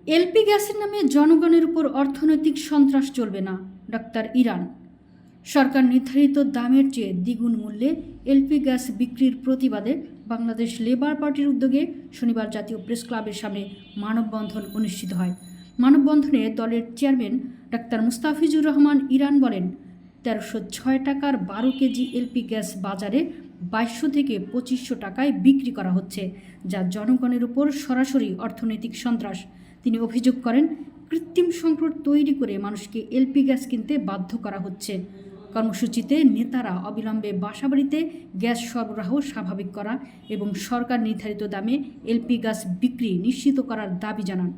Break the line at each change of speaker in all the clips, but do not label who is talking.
LP গ্যাসের নামে জনগণের উপর অর্থনৈতিক সন্ত্রাস চলবে না, ডাক্তার ইরান। সরকার নির্ধারিত দামের চেয়ে দ্বিগুণ মূল্যে এলপি গ্যাস বিক্রির প্রতিবাদে বাংলাদেশ লেবার পার্টির উদ্যোগে শনিবার জাতীয় প্রেস ক্লাবের সামনে মানববন্ধন অনুষ্ঠিত হয়। মানববন্ধনে দলের chairman doctor Mustafizur Rahman Iran বলেন, 1306 টাকার 12 কেজি এলপি গ্যাস বাজারে 2200 থেকে 2500 টাকায় বিক্রি করা হচ্ছে, যা জনগণের উপর সরাসরি অর্থনৈতিক সন্ত্রাস। তিনি অভিযোগ করেন, কৃত্রিম সংকট তৈরি করে মানুষকে এলপি গ্যাস কিনতে বাধ্য করা হচ্ছে। কর্মসূচিতে নেতারা অবিলম্বে বাসাবাড়িতে গ্যাস সরবরাহ স্বাভাবিক করা এবং সরকার নির্ধারিত দামে এলপি গ্যাস বিক্রি নিশ্চিত করার দাবি জানান।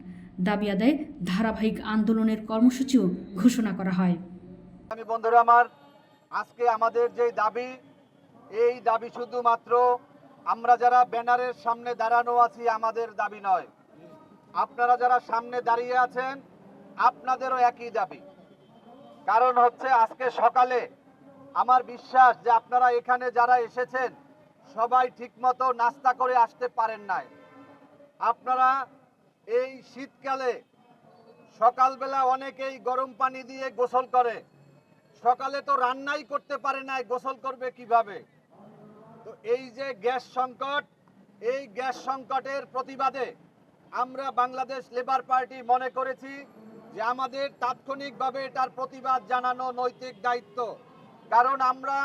দাবি আদায়ে ধারাবাহিক আন্দোলনের কর্মসূচিও ঘোষণা করা হয়।
বন্ধুরা আমার, আজকে আমাদের যে দাবি, এই দাবি শুধুমাত্র আমরা যারা ব্যানারের সামনে দাঁড়ানো আছি আমাদের দাবি নয়, আপনারা যারা সামনে দাঁড়িয়ে আছেন আপনাদেরও একই দাবি। কারণ হচ্ছে আজকে সকালে আমার বিশ্বাস যে আপনারা এখানে যারা এসেছেন সবাই ঠিকমতো নাস্তা করে আসতে পারেন নাই। আপনারা এই শীতকালে সকালবেলা অনেকেই গরম পানি দিয়ে গোসল করে, সকালে তো রান্নাই করতে পারে নাই, গোসল করবে কিভাবে? তো এই যে গ্যাস সংকট, এই গ্যাস সংকটের প্রতিবাদে আমরা বাংলাদেশ লেবার পার্টি মনে করেছি যে আমাদের তাৎক্ষণিকভাবে এটার প্রতিবাদ জানানো নৈতিক দায়িত্ব। কারণ আমরা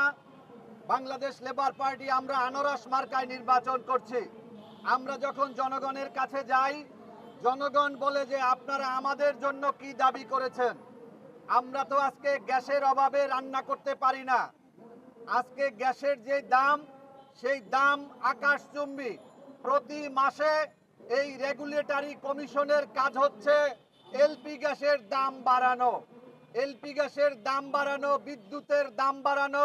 বাংলাদেশ লেবার পার্টি আমরা আনারস মার্কায় নির্বাচন করছি। আমরা যখন জনগণের কাছে যাই, জনগণ বলে যে আপনারা আমাদের জন্য কি দাবি করেছেন। আমরা তো আজকে গ্যাসের অভাবে রান্না করতে পারি না। আজকে গ্যাসের যে দাম, সেই দাম আকাশচুম্বী। প্রতি মাসে এই রেগুলেটরি কমিশনের কাজ হচ্ছে এলপি গ্যাসের দাম বাড়ানো, এলপি গ্যাসের দাম বাড়ানো, বিদ্যুতের দাম বাড়ানো,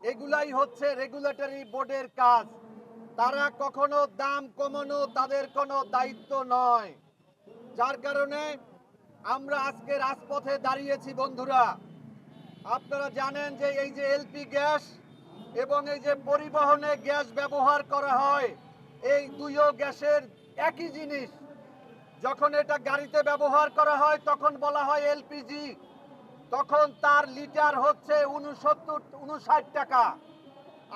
এগুলাই হচ্ছে রেগুলেটরি বোর্ডের কাজ। তারা কখনো দাম কমানো তাদের কোনো দায়িত্ব নয়। যার কারণে আমরা আজকে রাজপথে দাঁড়িয়েছি। বন্ধুরা, আপনারা জানেন যে এই যে এলপি গ্যাস এবং এই যে পরিবহনে গ্যাস ব্যবহার করা হয়, এই দুইও গ্যাসের একই জিনিস। যখন এটা গাড়িতে ব্যবহার করা হয় তখন বলা হয় এলপিজি, তখন তার লিটার হচ্ছে 59 টাকা।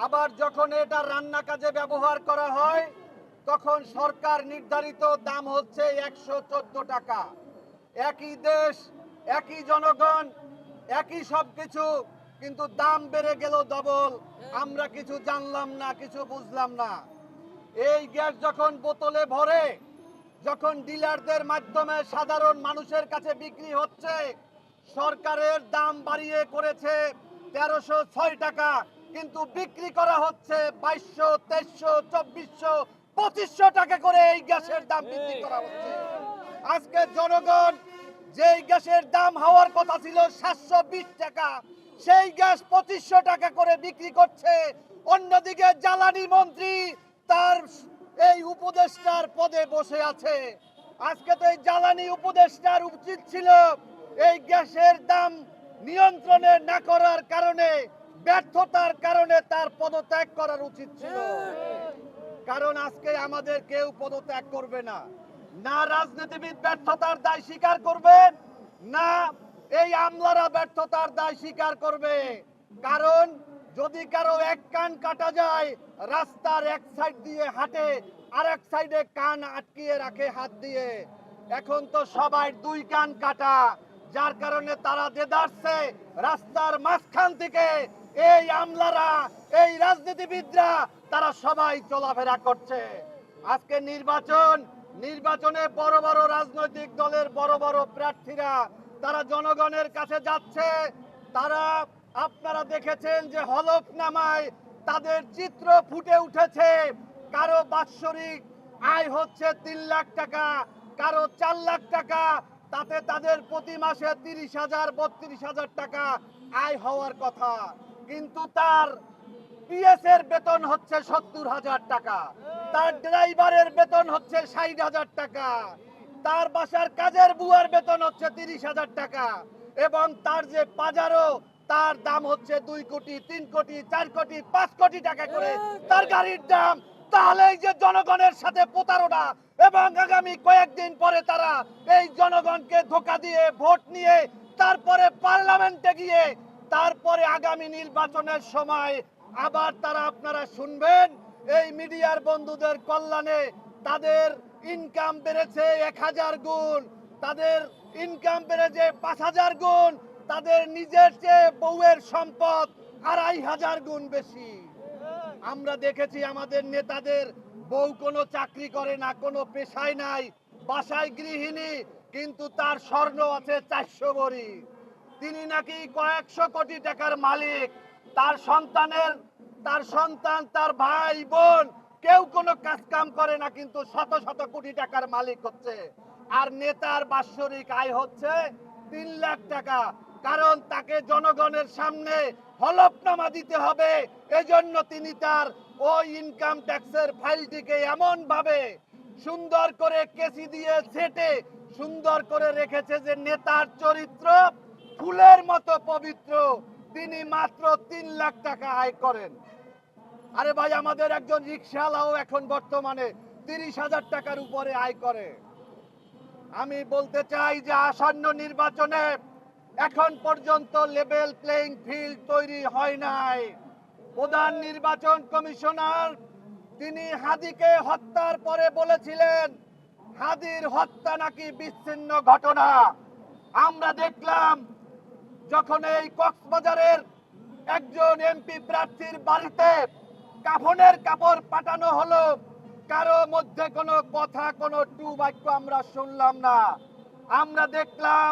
আবার যখন এটা রান্না কাজে ব্যবহার করা হয় তখন সরকার নির্ধারিত দাম হচ্ছে 114 টাকা। একই দেশ, একই জনগণ, একই সবকিছু, কিন্তু দাম বেড়ে গেল ডবল। আমরা কিছু জানলাম না, কিছু বুঝলাম না। এই গ্যাস যখন বোতলে ভরে, যখন ডিলারদের মাধ্যমে সাধারণ মানুষের কাছে বিক্রি হচ্ছে, সরকারের দাম বাড়িয়ে করেছে 1306 টাকা, কিন্তু বিক্রি করা হচ্ছে 2200, 2300, 2400, 2500 টাকা করে এই গ্যাসের দাম বৃদ্ধি করা হচ্ছে। আজকে জনগণ যেই গ্যাসের দাম হওয়ার কথা ছিল 720 টাকা, সেই গ্যাস 2500 টাকা করে বিক্রি করছে। অন্যদিকে জ্বালানি মন্ত্রী তার এই উপদেষ্টার পদে বসে আছে। আজকে তো এই জ্বালানি উপদেষ্টার উচিত ছিল এই গ্যাসের দাম নিয়ন্ত্রণে না করার কারণে, ব্যর্থতার কারণে তার পদত্যাগ করার উচিত ছিল। কারণ আজকে আমাদের কেউ পদত্যাগ করবে না, না রাজনীতিবিদ ব্যর্থতার দায় স্বীকার করবে, না এই আমলারা ব্যর্থতার দায় স্বীকার করবে। কারণ যদি কারো এক কান কাটা যায়, রাস্তার এক সাইড দিয়ে হাঁটে, আর এক সাইডে কান আটকিয়ে রাখে হাত দিয়ে। এখন তো সবাই দুই কান কাটা, যার কারণে তারা দেদারছে রাস্তার মাঝখান থেকে এই আমলারা, এই রাজনীতিবিদরা তারা সবাই চলাফেরা করছে। আজকে নির্বাচনে বড় বড় রাজনৈতিক দলের বড় বড় প্রার্থীরা তারা জনগণের কাছে যাচ্ছে। তারা, আপনারা দেখেছেন যে হলফনামায় তাদের চিত্র ফুটে উঠেছে। কারো বাৎসরিক আয় হচ্ছে 3 লাখ টাকা, কারো 4 লাখ টাকা, তাতে তাদের প্রতি মাসে 30,000, 32,000 টাকা আয় হওয়ার কথা। কিন্তু তার পিএস এর বেতন হচ্ছে 70,000 টাকা, তার ড্রাইভারের বেতন হচ্ছে 60,000 টাকা, তার বাসার কাজের বুয়ার বেতন হচ্ছে 30,000 টাকা, এবং তার যে পাজারো তার দাম হচ্ছে 2 কোটি, 3 কোটি, 4 কোটি, 5 কোটি টাকা করে তার গাড়ির দাম। তাহলে এই যে জনগণের সাথে প্রতারণা এবং আগামী কয়েকদিন পরে তারা এই জনগণকে ধোঁকা দিয়ে ভোট নিয়ে তারপরে পার্লামেন্টে গিয়ে তারপরে আগামী নির্বাচনের সময় আবার তারা আপনারা শুনবেন এই মিডিয়ার বন্ধুদের কল্যাণে তাদের ইনকাম বেড়েছে 1000 গুণ, তাদের ইনকাম বেড়েছে 5000 গুণ, তাদের নিজের চেয়ে বউয়ের সম্পদ 2500 গুণ বেশি। আমরা দেখেছি আমাদের নেতাদের বউ কোনো চাকরি করে না, কোনো পেশায় নাই, বাসায় গৃহিণী, কিন্তু তার স্বর্ণ আছে 400 ভরি। তিনি নাকি কয়েকশো কোটি টাকার মালিক। তার সন্তান, তার ভাই বোন কেউ কোনো কাজ কাম করে না, কিন্তু শত শত কোটি টাকার মালিক হচ্ছে। আর নেতার বাৎসরিক আয় হচ্ছে 3 লাখ টাকা, কারণ তাকে জনগণের সামনে হলফনামা দিতে হবে। এজন্য তিনি তার ওই ইনকাম ট্যাক্সের ফাইলটিকে এমন ভাবে সুন্দর করে কেসি দিয়ে ছেটে সুন্দর করে রেখেছে যে নেতার চরিত্র ফুলের মতো পবিত্র। তিনি মাত্র 3 লাখ টাকা আয় করেন। আরে ভাই, আমাদের একজন রিকশাওয়ালাও এখন বর্তমানে 30,000 টাকার উপরে আয় করে। আমি বলতে চাই যে আসন্ন নির্বাচনে এখন পর্যন্ত লেভেল প্লেইং ফিল্ড তৈরি হয় নাই। প্রধান নির্বাচন কমিশনার তিনি হাদিকে হত্যার পরে বলেছিলেন হাদির হত্যা নাকি বিচ্ছিন্ন ঘটনা। আমরা দেখলাম যখন এই কক্সবাজারের একজন এমপি প্রার্থীর বাড়িতে কাফনের কাপড় পাঠানো হলো, কারো মধ্যে কোনো কথা, কোনো টু বাক্য আমরা শুনলাম না। আমরা দেখলাম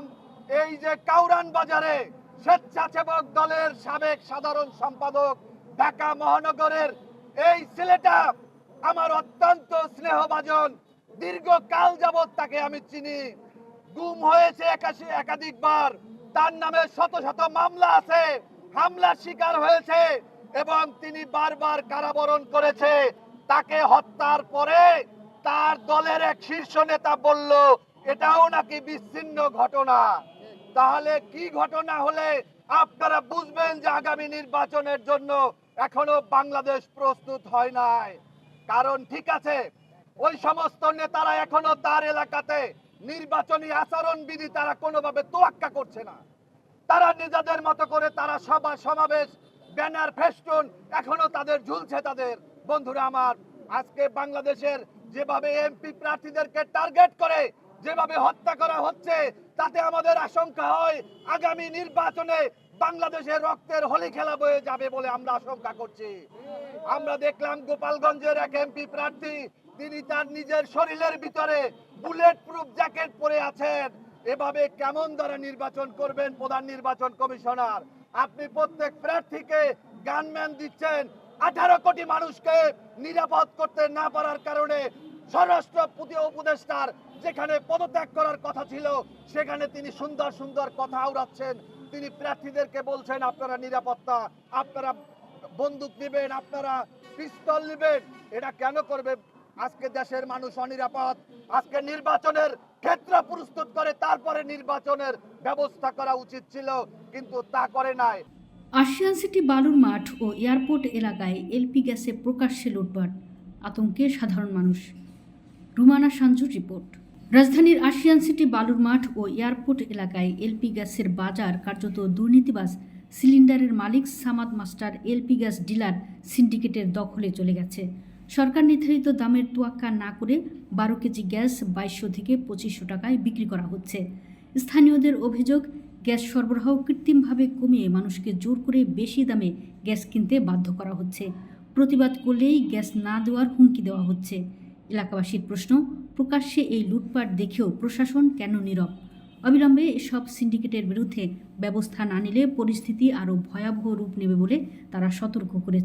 এই যে কাউরান বাজারে স্বেচ্ছাসেবক দলের সাবেক সাধারণ সম্পাদক ঢাকা মহানগরের এই ছেলেটা আমার অত্যন্ত স্নেহভাজন, দীর্ঘকাল যাবৎ তাকে আমি চিনি। গুম হয়েছে একাধিকবার, তার নামে শত শত মামলা আছে, হামলার শিকার হয়েছে এবং তিনি বারবার কারাবরণ করেছে। তাকে হত্যার পরে তার দলের এক শীর্ষ নেতা বলল এটাও নাকি বিচ্ছিন্ন ঘটনা। তাহলে কি ঘটনা হলে আপনারা বুঝবেন যে আগামী নির্বাচনের জন্য এখনো বাংলাদেশ প্রস্তুত হয় নাই? কারণ ঠিক আছে, ওই সমস্ত নেতারা এখনো তার এলাকাতে নির্বাচনী আচরণ বিধি তারা কোনোভাবে তোয়াক্কা করছে না। তারা নিজেদের মতো করে তারা সভা সমাবেশ ব্যানার ফেস্টুন এখনো তাদের ঝুলছে। তাদের বন্ধুরা আমার, আজকে বাংলাদেশের যেভাবে এমপি প্রার্থীদেরকে টার্গেট করে যেভাবে হত্যা করা হচ্ছে, তাতে আমাদের আশঙ্কা হয় আগামী নির্বাচনে বাংলাদেশের রক্তের হোলি খেলা বয়ে যাবে বলে আমরা আশঙ্কা করছি। আমরা দেখলাম গোপালগঞ্জের এক এমপি প্রার্থী, তিনি তার নিজের শরীরের ভিতরে বুলেট প্রুফ জ্যাকেট পরে আছেন। এভাবে কেমন দ্বারা নির্বাচন করবেন প্রধান নির্বাচন কমিশনার? আপনি প্রত্যেক প্রার্থীকে গানম্যান দিচ্ছেন। 18 কোটি মানুষকে নিরাপদ করতে না পারার কারণে স্বরাষ্ট্র উপদেষ্টার যেখানে পদত্যাগ করার কথা ছিল সেখানে তিনি সুন্দর সুন্দর কথা উড়াচ্ছেন। তিনি প্রার্থীদেরকে বলছেন আপনারা নিরাপত্তা, আপনারা বন্দুক নেবেন, আপনারা পিস্তল নেবেন। এটা কেন করবে? আজকে দেশের মানুষ অনিরাপদ। আজকে নির্বাচনের ক্ষেত্র প্রস্তুত করে তারপরে নির্বাচনের ব্যবস্থা করা উচিত ছিল, কিন্তু তা করে নাই।
আশিয়ান সিটি বালুর মাঠ ও এয়ারপোর্ট এলাকায় এলপি গ্যাসে প্রকাশ্যে লুটপাট, আতঙ্কে সাধারণ মানুষ। রুমানা সাঞ্জুর রিপোর্ট। রাজধানীর আশিয়ান সিটি বালুর মাঠ ও এয়ারপোর্ট এলাকায় এলপি গ্যাসের বাজার কার্যত দুর্নীতিবাজ সিলিন্ডারের মালিক Samad master LP gas dealer সিন্ডিকেটের দখলে চলে গেছে। সরকার নির্ধারিত দামের তোয়াক্কা না করে 12 কেজি গ্যাস 2200 থেকে 2500 টাকায় বিক্রি করা হচ্ছে। স্থানীয়দের অভিযোগ, গ্যাস সরবরাহ কৃত্রিমভাবে কমিয়ে মানুষকে জোর করে বেশি দামে গ্যাস কিনতে বাধ্য করা হচ্ছে। প্রতিবাদ করলেই গ্যাস না দেওয়ার হুমকি দেওয়া হচ্ছে। এলাকাবাসীর প্রশ্ন, প্রকাশ্যে এই লুটপাট দেখেও প্রশাসন কেন নীরব? অবিলম্বে এসব সিন্ডিকেটের বিরুদ্ধে ব্যবস্থা না নিলে পরিস্থিতি আরও ভয়াবহ রূপ নেবে বলে তারা সতর্ক করেছে।